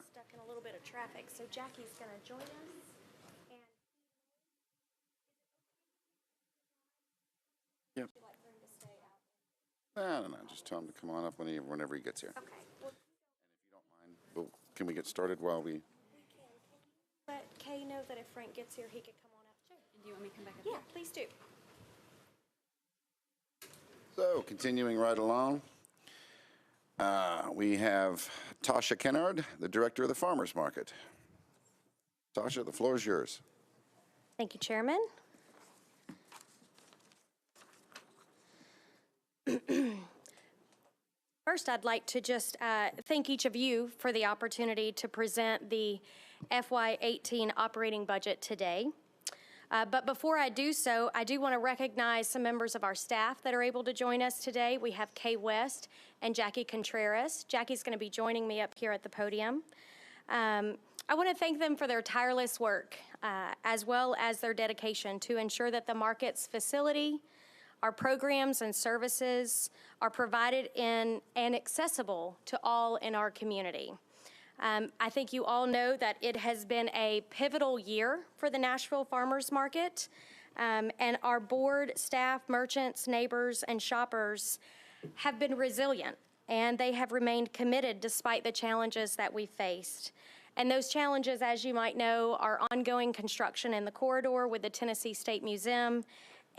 stuck in a little bit of traffic, so Jackie's going to join us. Yep. Would you like for him to stay out? No. Just tell him to come on up whenever he gets here. Okay. Well, And if you don't mind, can we get started while we? we can. Let Kay know that if Frank gets here, he could come on up. Sure. And do you want me to come back up? Yeah, please do. So, continuing right along, we have Tasha Kennard, the director of the Farmers Market. Tasha, the floor is yours. Thank you, Chairman. First, I'd like to just thank each of you for the opportunity to present the FY18 operating budget today. But before I do so, I do want to recognize some members of our staff that are able to join us today. We have Kay West and Jackie Contreras. Jackie's going to be joining me up here at the podium. I want to thank them for their tireless work, as well as their dedication to ensure that the market's facility, our programs and services are provided in and accessible to all in our community. I think you all know that it has been a pivotal year for the Nashville Farmers Market, and our board, staff, merchants, neighbors, and shoppers have been resilient, and they have remained committed despite the challenges that we faced. And those challenges, as you might know, are ongoing construction in the corridor with the Tennessee State Museum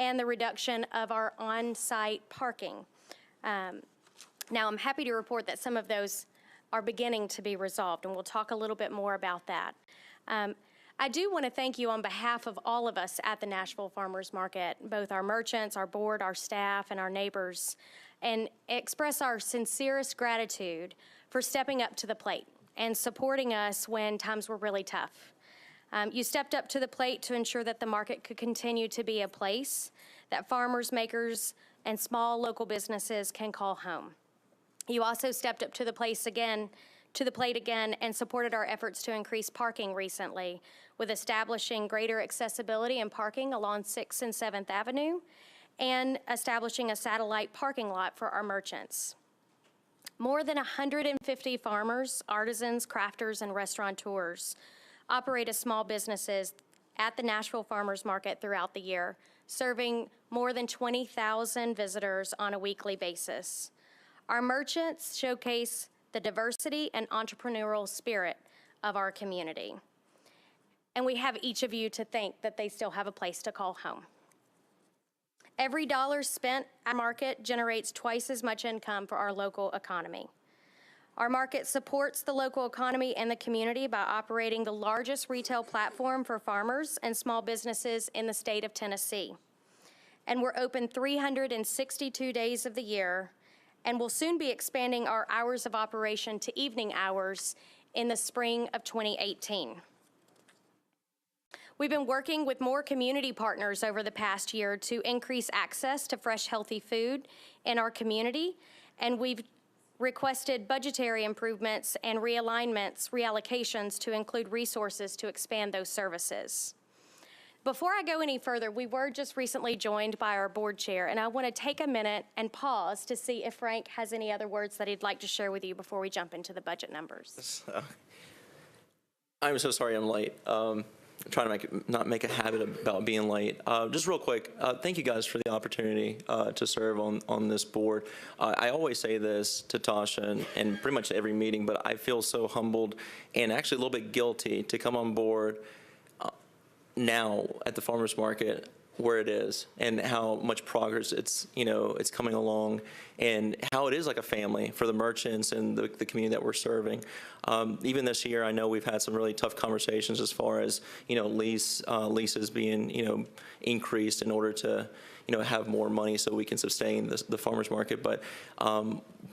and the reduction of our on-site parking. Now, I'm happy to report that some of those are beginning to be resolved, and we'll talk a little bit more about that. I do want to thank you on behalf of all of us at the Nashville Farmers Market, both our merchants, our board, our staff, and our neighbors, and express our sincerest gratitude for stepping up to the plate and supporting us when times were really tough. You stepped up to the plate to ensure that the market could continue to be a place that farmers, makers, and small local businesses can call home. You also stepped up to the plate again, and supported our efforts to increase parking recently with establishing greater accessibility and parking along 6th and 7th Avenue and establishing a satellite parking lot for our merchants. More than 150 farmers, artisans, crafters, and restaurateurs operate as small businesses at the Nashville Farmers Market throughout the year, serving more than 20,000 visitors on a weekly basis. Our merchants showcase the diversity and entrepreneurial spirit of our community. And we have each of you to thank that they still have a place to call home. Every dollar spent at our market generates twice as much income for our local economy. Our market supports the local economy and the community by operating the largest retail platform for farmers and small businesses in the state of Tennessee. And we're open 362 days of the year, and will soon be expanding our hours of operation to evening hours in the spring of 2018. We've been working with more community partners over the past year to increase access to fresh, healthy food in our community, and we've requested budgetary improvements and reallocations to include resources to expand those services. Before I go any further, we were just recently joined by our board chair, and I want to take a minute and pause to see if Frank has any other words that he'd like to share with you before we jump into the budget numbers. I'm so sorry I'm late. I'm trying to not make a habit about being late. Just real quick, thank you guys for the opportunity to serve on this board. I always say this to Tasha and pretty much every meeting, but I feel so humbled and actually a little bit guilty to come on board now at the farmers market where it is and how much progress it's coming along and how it is like a family for the merchants and the community that we're serving. Even this year, I know we've had some really tough conversations as far as leases being increased in order to have more money so we can sustain the farmers market, but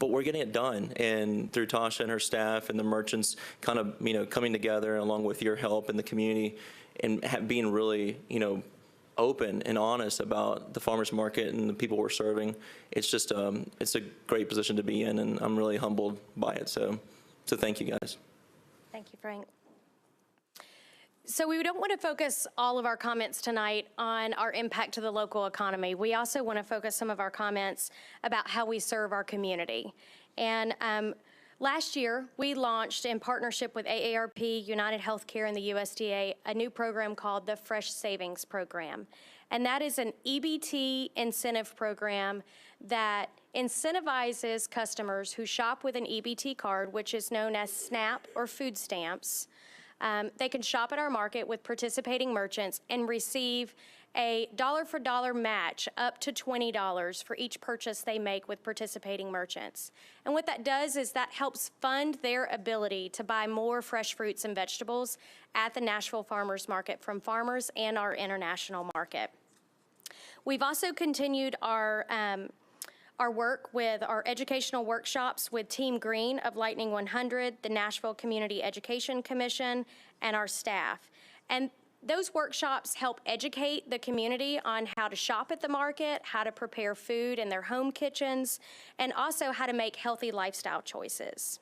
we're getting it done, and through Tasha and her staff and the merchants kind of coming together along with your help in the community and being really open and honest about the farmers market and the people we're serving. It's just it's a great position to be in, and I'm really humbled by it. So thank you guys. Thank you, Frank. So we don't want to focus all of our comments tonight on our impact to the local economy. We also want to focus some of our comments about how we serve our community. And Last year, we launched in partnership with AARP, United Healthcare, and the USDA a new program called the Fresh Savings Program. And that is an EBT incentive program that incentivizes customers who shop with an EBT card, which is known as SNAP or food stamps. They can shop at our market with participating merchants and receive a dollar-for-dollar match up to $20 for each purchase they make with participating merchants. And what that does is that helps fund their ability to buy more fresh fruits and vegetables at the Nashville Farmers Market from farmers and our international market. We've also continued our work with our educational workshops with Team Green of Lightning 100, the Nashville Community Education Commission, and our staff. And those workshops help educate the community on how to shop at the market, how to prepare food in their home kitchens, and also how to make healthy lifestyle choices.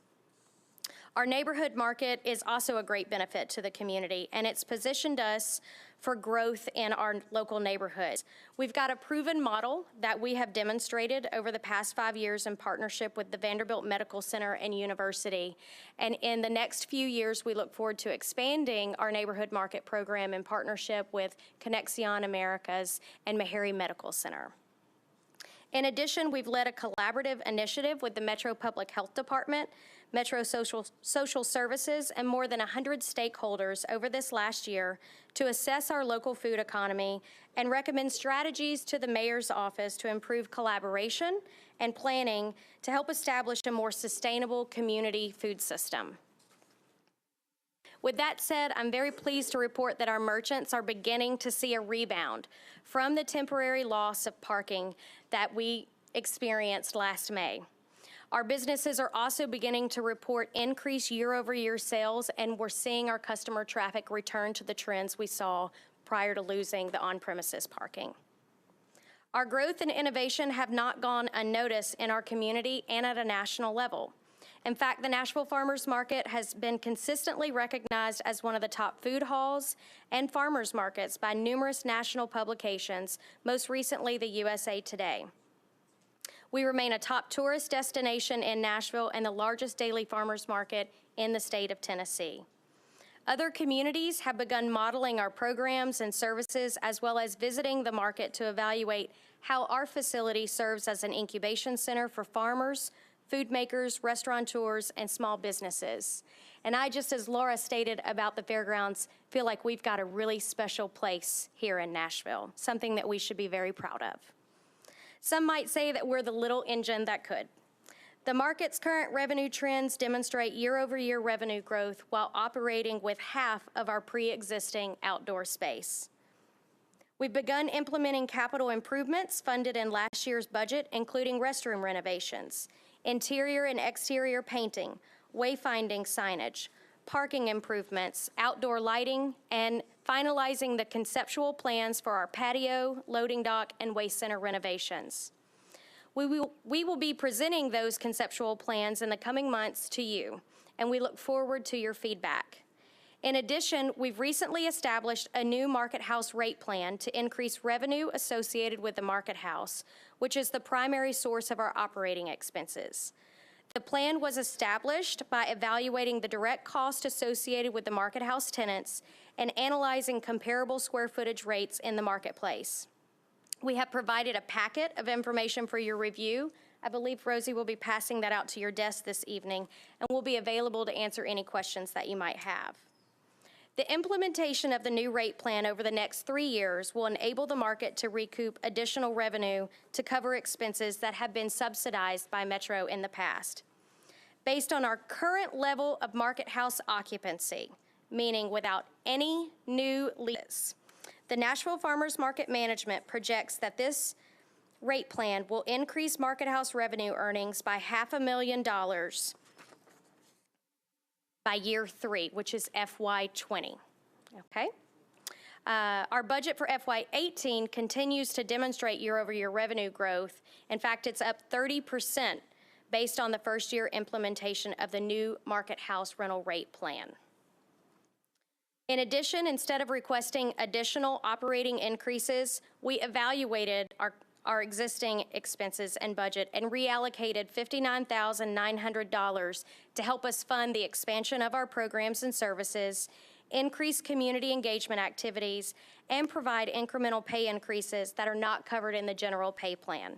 Our neighborhood market is also a great benefit to the community, and it's positioned us for growth in our local neighborhoods. We've got a proven model that we have demonstrated over the past 5 years in partnership with the Vanderbilt Medical Center and University. And in the next few years, we look forward to expanding our neighborhood market program in partnership with Conexion Americas and Meharry Medical Center. In addition, we've led a collaborative initiative with the Metro Public Health Department, Metro Social Services, and more than 100 stakeholders over this last year to assess our local food economy and recommend strategies to the mayor's office to improve collaboration and planning to help establish a more sustainable community food system. With that said, I'm very pleased to report that our merchants are beginning to see a rebound from the temporary loss of parking that we experienced last May. Our businesses are also beginning to report increased year-over-year sales, and we're seeing our customer traffic return to the trends we saw prior to losing the on-premises parking. Our growth and innovation have not gone unnoticed in our community and at a national level. In fact, the Nashville Farmers Market has been consistently recognized as one of the top food halls and farmers markets by numerous national publications, most recently the USA Today. We remain a top tourist destination in Nashville and the largest daily farmers market in the state of Tennessee. Other communities have begun modeling our programs and services as well as visiting the market to evaluate how our facility serves as an incubation center for farmers, food makers, restaurateurs, and small businesses. And I, just as Laura stated about the fairgrounds, feel like we've got a really special place here in Nashville, something that we should be very proud of. Some might say that we're the little engine that could. The market's current revenue trends demonstrate year-over-year revenue growth while operating with half of our pre-existing outdoor space. We've begun implementing capital improvements funded in last year's budget, including restroom renovations, interior and exterior painting, wayfinding signage, parking improvements, outdoor lighting, and finalizing the conceptual plans for our patio, loading dock, and waste center renovations. We will be presenting those conceptual plans in the coming months to you, and we look forward to your feedback. In addition, we've recently established a new market house rate plan to increase revenue associated with the market house, which is the primary source of our operating expenses. The plan was established by evaluating the direct cost associated with the market house tenants and analyzing comparable square footage rates in the marketplace. We have provided a packet of information for your review. I believe Rosie will be passing that out to your desk this evening, and will be available to answer any questions that you might have. The implementation of the new rate plan over the next 3 years will enable the market to recoup additional revenue to cover expenses that have been subsidized by Metro in the past. Based on our current level of market house occupancy, meaning without any new leases, the Nashville Farmers Market Management projects that this rate plan will increase market house revenue earnings by $500,000 by year 3, which is FY20, okay? Our budget for FY18 continues to demonstrate year-over-year revenue growth. In fact, it's up 30% based on the first year implementation of the new market house rental rate plan. In addition, instead of requesting additional operating increases, we evaluated our existing expenses and budget and reallocated $59,900 to help us fund the expansion of our programs and services, increase community engagement activities, and provide incremental pay increases that are not covered in the general pay plan.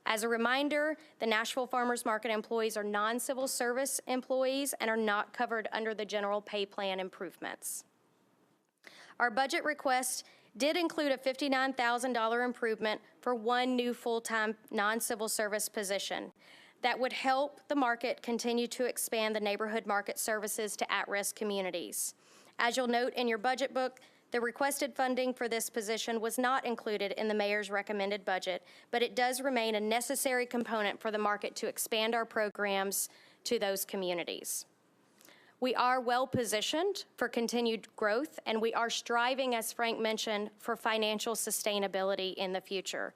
As a reminder, the Nashville Farmers Market employees are non-civil service employees and are not covered under the general pay plan improvements. Our budget request did include a $59,000 improvement for one new full-time non-civil service position that would help the market continue to expand the neighborhood market services to at-risk communities. As you'll note in your budget book, the requested funding for this position was not included in the mayor's recommended budget, but it does remain a necessary component for the market to expand our programs to those communities. We are well positioned for continued growth, and we are striving, as Frank mentioned, for financial sustainability in the future.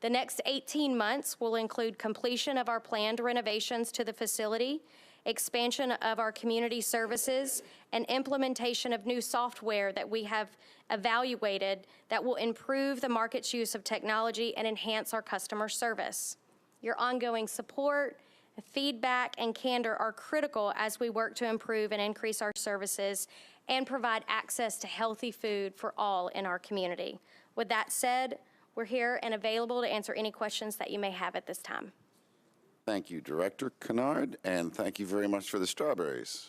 The next 18 months will include completion of our planned renovations to the facility, expansion of our community services, and implementation of new software that we have evaluated that will improve the market's use of technology and enhance our customer service. Your ongoing support, feedback, and candor are critical as we work to improve and increase our services and provide access to healthy food for all in our community. With that said, we're here and available to answer any questions that you may have at this time. Thank you, Director Kennard, and thank you very much for the strawberries.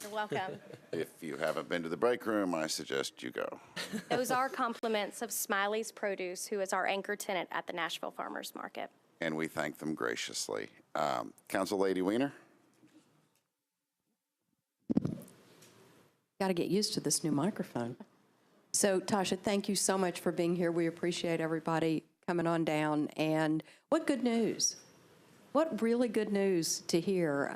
You're welcome. If you haven't been to the break room, I suggest you go. Those are compliments of Smiley's Produce, who is our anchor tenant at the Nashville Farmers Market. And we thank them graciously. Council Lady Weiner? Got to get used to this new microphone. So, Tasha, thank you so much for being here. We appreciate everybody coming on down. And what good news. What really good news to hear.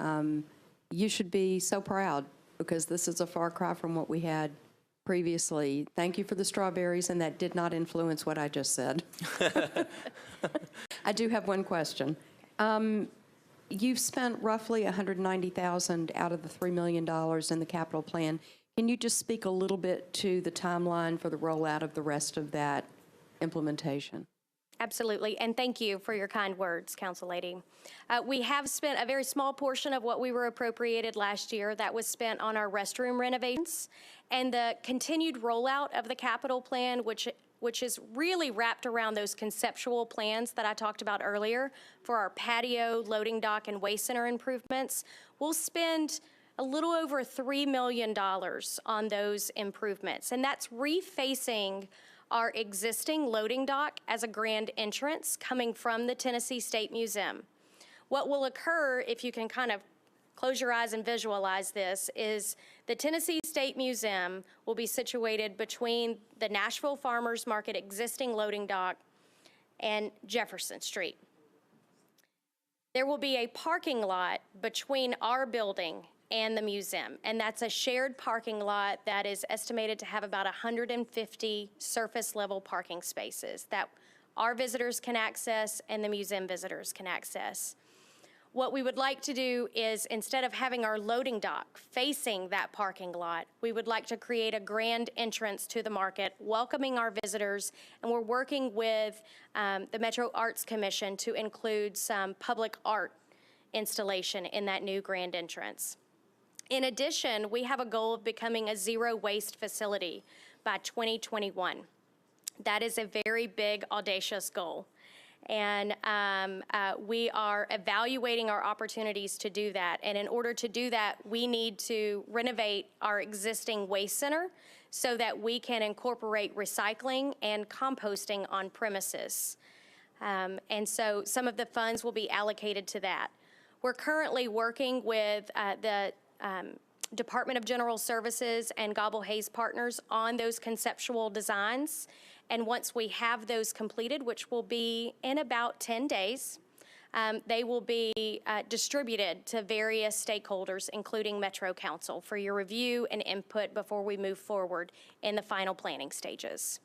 You should be so proud because this is a far cry from what we had previously. Thank you for the strawberries, and that did not influence what I just said. I do have one question. You've spent roughly $190,000 out of the $3 million in the capital plan. Can you just speak a little bit to the timeline for the rollout of the rest of that implementation? Absolutely, and thank you for your kind words, Council Lady. We have spent a very small portion of what we were appropriated last year that was spent on our restroom renovations, and the continued rollout of the capital plan, which is really wrapped around those conceptual plans that I talked about earlier for our patio, loading dock, and waste center improvements. We'll spend a little over $3 million on those improvements, and that's refacing our existing loading dock as a grand entrance coming from the Tennessee State Museum. What will occur, if you can kind of close your eyes and visualize this, is the Tennessee State Museum will be situated between the Nashville Farmers Market existing loading dock and Jefferson Street. There will be a parking lot between our building and the museum, and that's a shared parking lot that is estimated to have about 150 surface level parking spaces that our visitors can access and the museum visitors can access. What we would like to do is, instead of having our loading dock facing that parking lot, we would like to create a grand entrance to the market, welcoming our visitors, and we're working with the Metro Arts Commission to include some public art installation in that new grand entrance. In addition, we have a goal of becoming a zero waste facility by 2021. That is a very big, audacious goal. And we are evaluating our opportunities to do that. And in order to do that, we need to renovate our existing waste center so that we can incorporate recycling and composting on premises. And so some of the funds will be allocated to that. We're currently working with the Department of General Services and Gobble Hayes Partners on those conceptual designs. And once we have those completed, which will be in about 10 days, they will be distributed to various stakeholders, including Metro Council, for your review and input before we move forward in the final planning stages.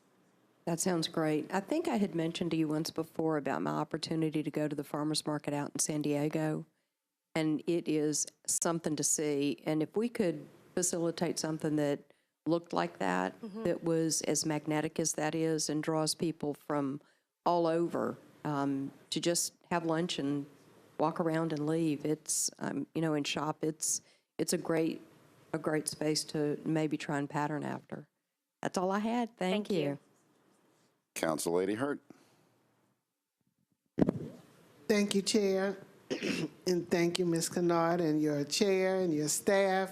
That sounds great. I think I had mentioned to you once before about my opportunity to go to the farmers market out in San Diego, and it is something to see. And if we could facilitate something that looked like that, that was as magnetic as that is and draws people from all over, to just have lunch and walk around and leave. It's, and shop. It's a great space to maybe try and pattern after. That's all I had. Thank you. Council Lady Hurt. Thank you, Chair, and thank you, Ms. Kennard, and your chair and your staff.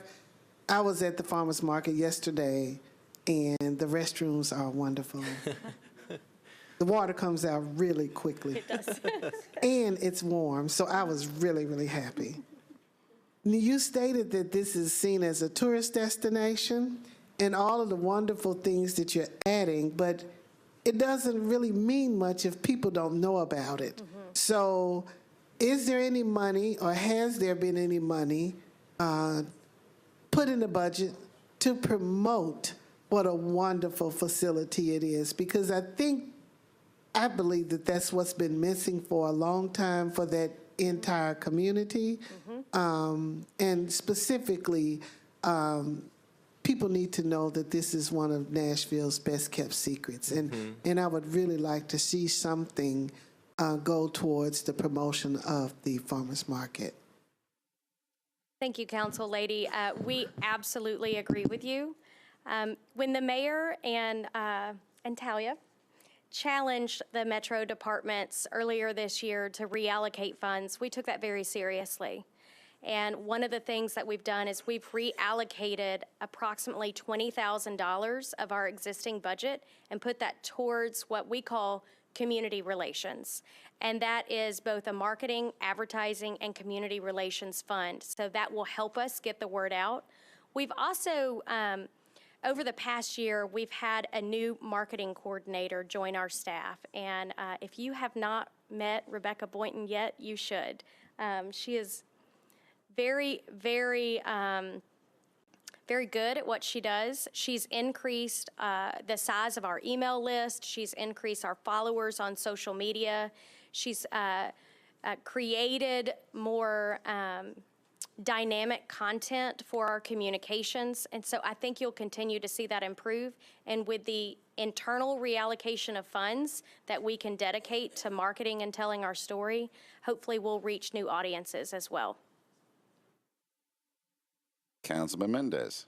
I was at the farmers market yesterday, and the restrooms are wonderful. The water comes out really quickly. It does. And it's warm, so I was really, really happy. You stated that this is seen as a tourist destination and all of the wonderful things that you're adding, but it doesn't really mean much if people don't know about it. So is there any money, or has there been any money put in the budget to promote what a wonderful facility it is? Because I believe that that's what's been missing for a long time for that entire community. And specifically, people need to know that this is one of Nashville's best kept secrets. And I would really like to see something go towards the promotion of the farmers market. Thank you, Council Lady. We absolutely agree with you. When the mayor and Talia challenged the Metro departments earlier this year to reallocate funds, we took that very seriously. And one of the things that we've done is we've reallocated approximately $20,000 of our existing budget and put that towards what we call community relations. And that is both a marketing, advertising, and community relations fund. So that will help us get the word out. We've also, over the past year, we've had a new marketing coordinator join our staff. And if you have not met Rebecca Boynton yet, you should. She is very, very, very good at what she does. She's increased the size of our email list. She's increased our followers on social media. She's created more dynamic content for our communications. And so I think you'll continue to see that improve. And with the internal reallocation of funds that we can dedicate to marketing and telling our story, hopefully we'll reach new audiences as well. Councilman Mendez.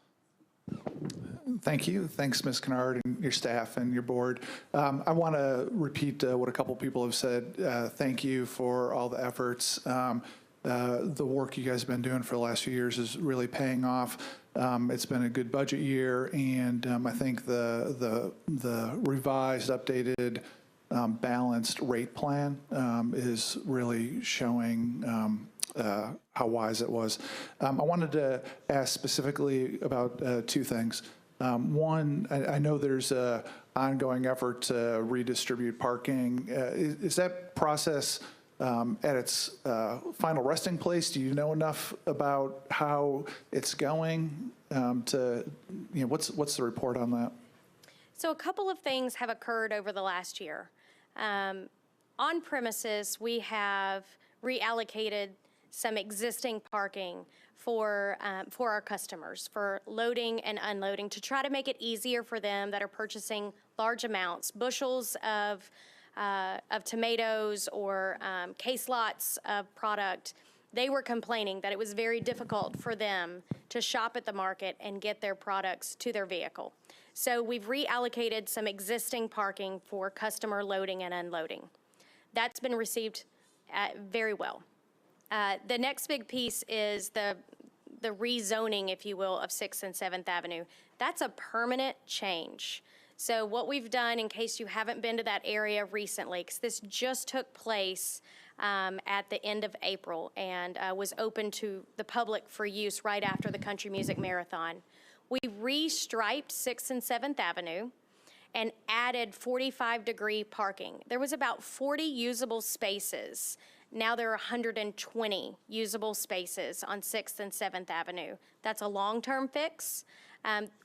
Thank you. Thanks, Ms. Kennard and your staff and your board. I want to repeat what a couple people have said. Thank you for all the efforts. The work you guys have been doing for the last few years is really paying off. It's been a good budget year, and I think the revised, updated, balanced rate plan is really showing how wise it was. I wanted to ask specifically about two things. One, I know there's an ongoing effort to redistribute parking. Is that process at its final resting place? Do you know enough about how it's going what's the report on that? So a couple of things have occurred over the last year. On premises, we have reallocated some existing parking for our customers, for loading and unloading, to try to make it easier for them that are purchasing large amounts, bushels of tomatoes or case lots of product. They were complaining that it was very difficult for them to shop at the market and get their products to their vehicle. So we've reallocated some existing parking for customer loading and unloading. That's been received very well. The next big piece is the rezoning, if you will, of 6th and 7th Avenue. That's a permanent change. So what we've done, in case you haven't been to that area recently, because this just took place at the end of April and was open to the public for use right after the Country Music Marathon. We restriped 6th and 7th Avenue and added 45-degree parking. There was about 40 usable spaces. Now there are 120 usable spaces on 6th and 7th Avenue. That's a long-term fix.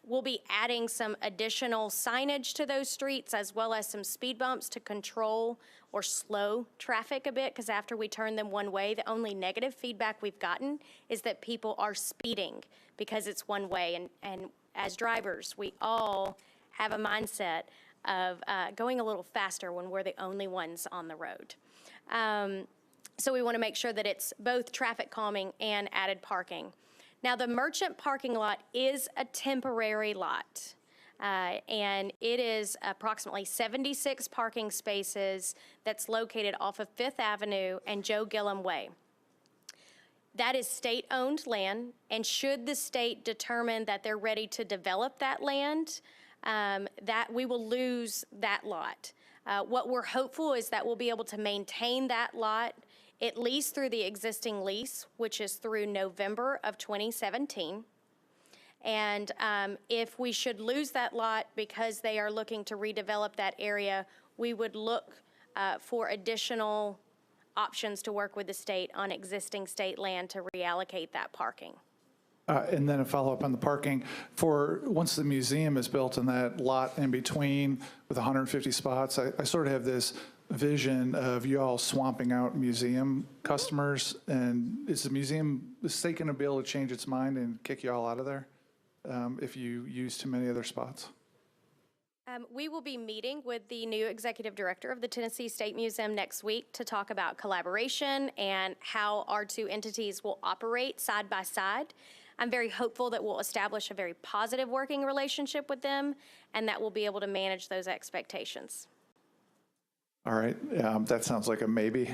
We'll be adding some additional signage to those streets, as well as some speed bumps to control or slow traffic a bit, because after we turn them one way, the only negative feedback we've gotten is that people are speeding because it's one way. And as drivers, we all have a mindset of going a little faster when we're the only ones on the road. So we want to make sure that it's both traffic calming and added parking. Now, the merchant parking lot is a temporary lot, and it is approximately 76 parking spaces that's located off of Fifth Avenue and Joe Gillum Way. That is state-owned land, and should the state determine that they're ready to develop that land, that we will lose that lot. What we're hopeful is that we'll be able to maintain that lot at least through the existing lease, which is through November of 2017. And if we should lose that lot because they are looking to redevelop that area, we would look for additional options to work with the state on existing state land to reallocate that parking. And then a follow-up on the parking. For once the museum is built in that lot in between with 150 spots, I sort of have this vision of you all swamping out museum customers. And is the state going to be able to change its mind and kick you all out of there if you use too many other spots? We will be meeting with the new executive director of the Tennessee State Museum next week to talk about collaboration and how our two entities will operate side by side. I'm very hopeful that we'll establish a very positive working relationship with them and that we'll be able to manage those expectations. All right, that sounds like a maybe.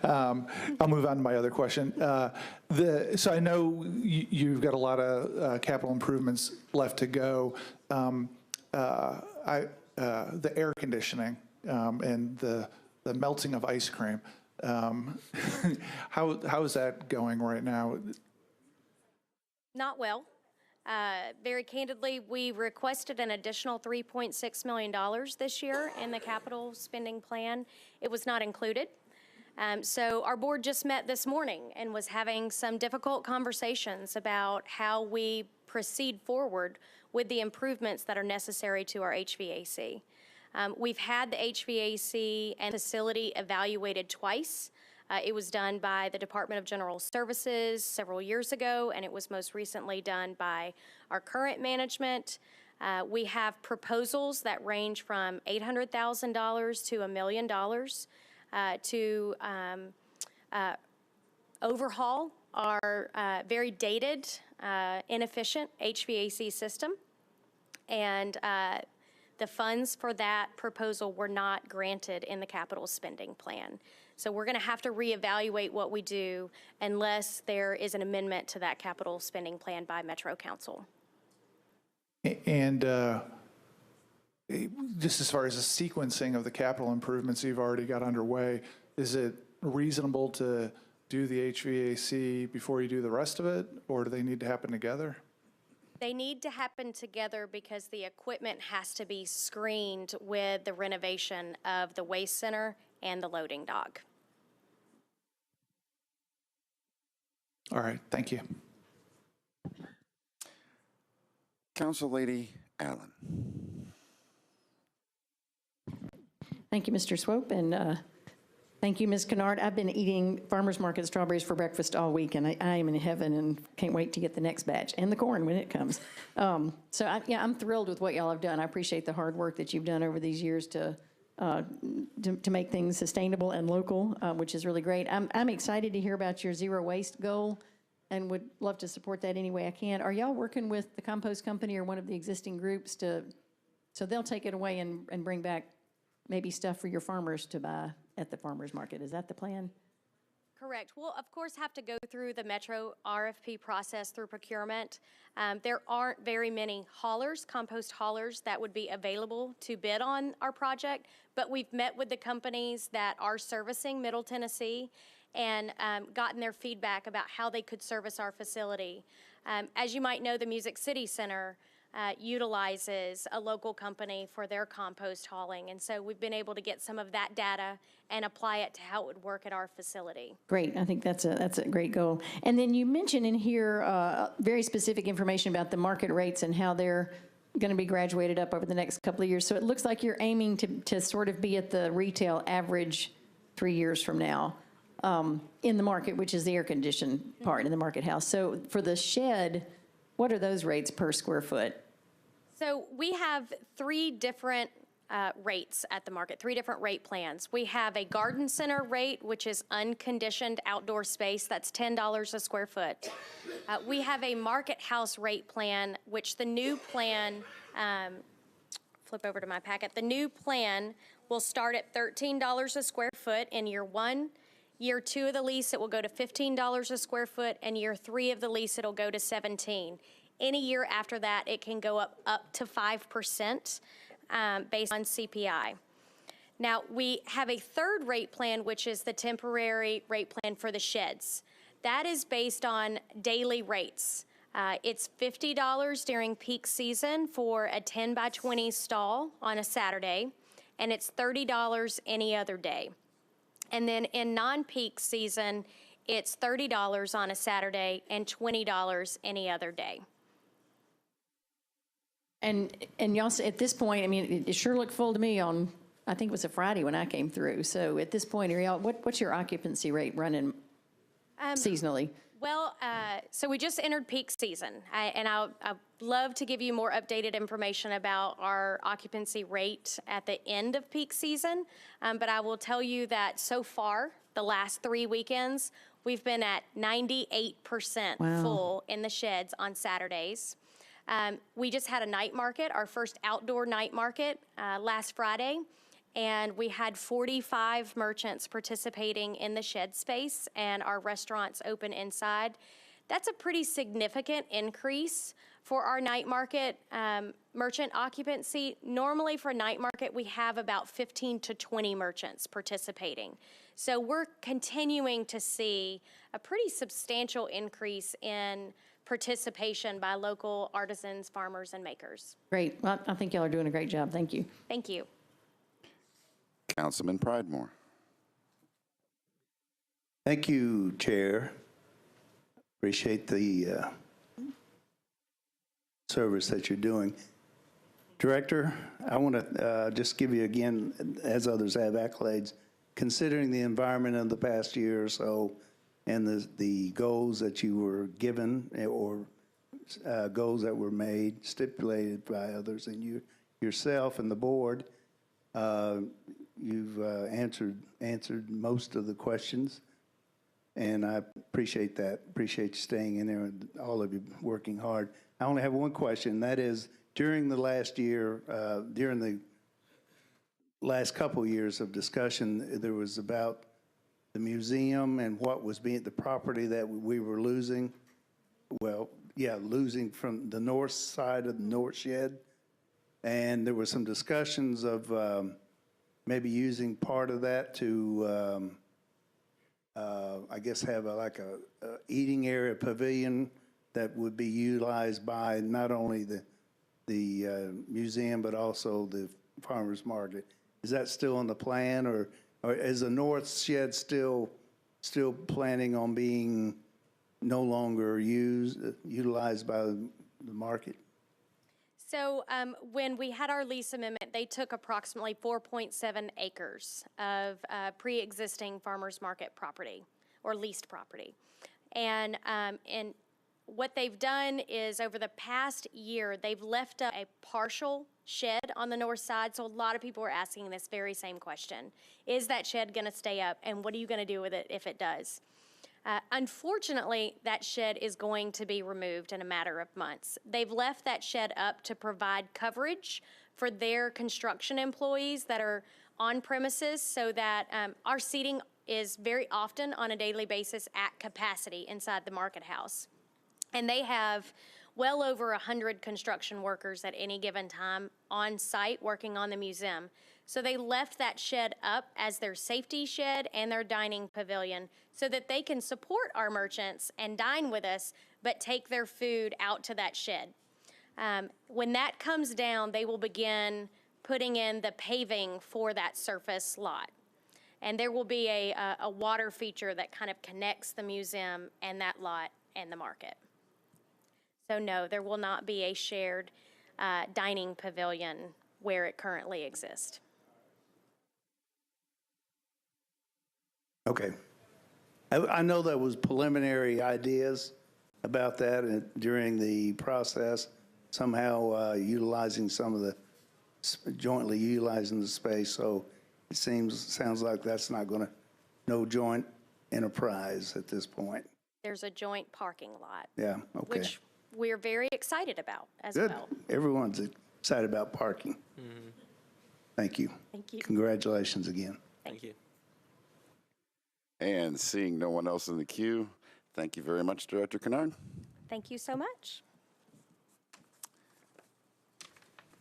I'll move on to my other question. So I know you've got a lot of capital improvements left to go. The air conditioning and the melting of ice cream, how is that going right now? Not well. Very candidly, we requested an additional $3.6 million this year in the capital spending plan. It was not included. So our board just met this morning and was having some difficult conversations about how we proceed forward with the improvements that are necessary to our HVAC. We've had the HVAC and facility evaluated twice. It was done by the Department of General Services several years ago, and it was most recently done by our current management. We have proposals that range from $800,000 to $1 million to overhaul our very dated, inefficient HVAC system. And the funds for that proposal were not granted in the capital spending plan. So we're going to have to reevaluate what we do unless there is an amendment to that capital spending plan by Metro Council. And just as far as the sequencing of the capital improvements you've already got underway, is it reasonable to do the HVAC before you do the rest of it, or do they need to happen together? They need to happen together because the equipment has to be screened with the renovation of the waste center and the loading dock. All right, thank you. Council Lady Allen. Thank you, Mr. Swope, and thank you, Ms. Kennard. I've been eating farmers market strawberries for breakfast all week, and I am in heaven and can't wait to get the next batch and the corn when it comes. I'm thrilled with what y'all have done. I appreciate the hard work that you've done over these years to make things sustainable and local, which is really great. I'm excited to hear about your zero waste goal and would love to support that any way I can. Are y'all working with the compost company or one of the existing groups so they'll take it away and bring back maybe stuff for your farmers to buy at the farmers market? Is that the plan? Correct. We'll, of course, have to go through the Metro RFP process through procurement. There aren't very many haulers, compost haulers, that would be available to bid on our project, but we've met with the companies that are servicing Middle Tennessee and gotten their feedback about how they could service our facility. As you might know, the Music City Center utilizes a local company for their compost hauling. And so we've been able to get some of that data and apply it to how it would work at our facility. Great. I think that's a great goal. And then you mentioned in here very specific information about the market rates and how they're going to be graduated up over the next couple of years. So it looks like you're aiming to sort of be at the retail average 3 years from now in the market, which is the air conditioned part in the market house. So for the shed, what are those rates per square foot? So we have 3 different rates at the market, 3 different rate plans. We have a garden center rate, which is unconditioned outdoor space. That's $10 a square foot. We have a market house rate plan, which the new plan, flip over to my packet, the new plan will start at $13 a square foot in year 1. Year 2 of the lease, it will go to $15 a square foot, and year 3 of the lease, it'll go to $17. Any year after that, it can go up to 5%. Based on CPI. Now, we have a third rate plan, which is the temporary rate plan for the sheds. That is based on daily rates. It's $50 during peak season for a 10 by 20 stall on a Saturday, and it's $30 any other day. And then in non-peak season, it's $30 on a Saturday and $20 any other day. And y'all, at this point, I mean, it sure looked full to me on, I think it was a Friday when I came through. So at this point, are y'all, what's your occupancy rate running seasonally? Well, so we just entered peak season, and I'd love to give you more updated information about our occupancy rate at the end of peak season, but I will tell you that so far, the last 3 weekends, we've been at 98% full in the sheds on Saturdays. We just had a night market, our first outdoor night market last Friday, and we had 45 merchants participating in the shed space and our restaurants open inside. That's a pretty significant increase for our night market merchant occupancy. Normally for a night market, we have about 15 to 20 merchants participating. So we're continuing to see a pretty substantial increase in participation by local artisans, farmers, and makers. Great. Well, I think y'all are doing a great job. Thank you. Thank you. Councilman Pridemore. Thank you, Chair. Appreciate the service that you're doing. Director, I want to just give you again, as others have, accolades. Considering the environment of the past year or so, and the goals that you were given or goals that were made, stipulated by others, and yourself and the board, you've answered most of the questions, and I appreciate that. Appreciate you staying in there and all of you working hard. I only have one question. That is, during the last year, during the last couple years of discussion, there was about the museum and what was being the property that we were losing. Well, yeah, losing from the north side of the north shed. And there were some discussions of maybe using part of that to, I guess, have like a eating area pavilion that would be utilized by not only the museum, but also the farmers market. Is that still on the plan, or is the north shed still planning on being no longer utilized by the market? So when we had our lease amendment, they took approximately 4.7 acres of pre-existing farmers market property or leased property. And what they've done is over the past year, they've left a partial shed on the north side. So a lot of people are asking this very same question. Is that shed going to stay up, and what are you going to do with it if it does? Unfortunately, that shed is going to be removed in a matter of months. They've left that shed up to provide coverage for their construction employees that are on premises, so that our seating is very often on a daily basis at capacity inside the market house. And they have well over 100 construction workers at any given time on site working on the museum. So they left that shed up as their safety shed and their dining pavilion so that they can support our merchants and dine with us, but take their food out to that shed. When that comes down, they will begin putting in the paving for that surface lot. And there will be a water feature that kind of connects the museum and that lot and the market. So no, there will not be a shared dining pavilion where it currently exists. Okay. I know there was preliminary ideas about that during the process, somehow utilizing some of jointly utilizing the space, so it sounds like that's not going to, no joint enterprise at this point. There's a joint parking lot, Yeah, okay. which we're very excited about as Good. well. Everyone's excited about parking. Thank you. Thank you. Congratulations again. Thank you. And seeing no one else in the queue, thank you very much, Director Kennard. Thank you so much.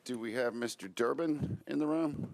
Do we have Mr. Durbin in the room?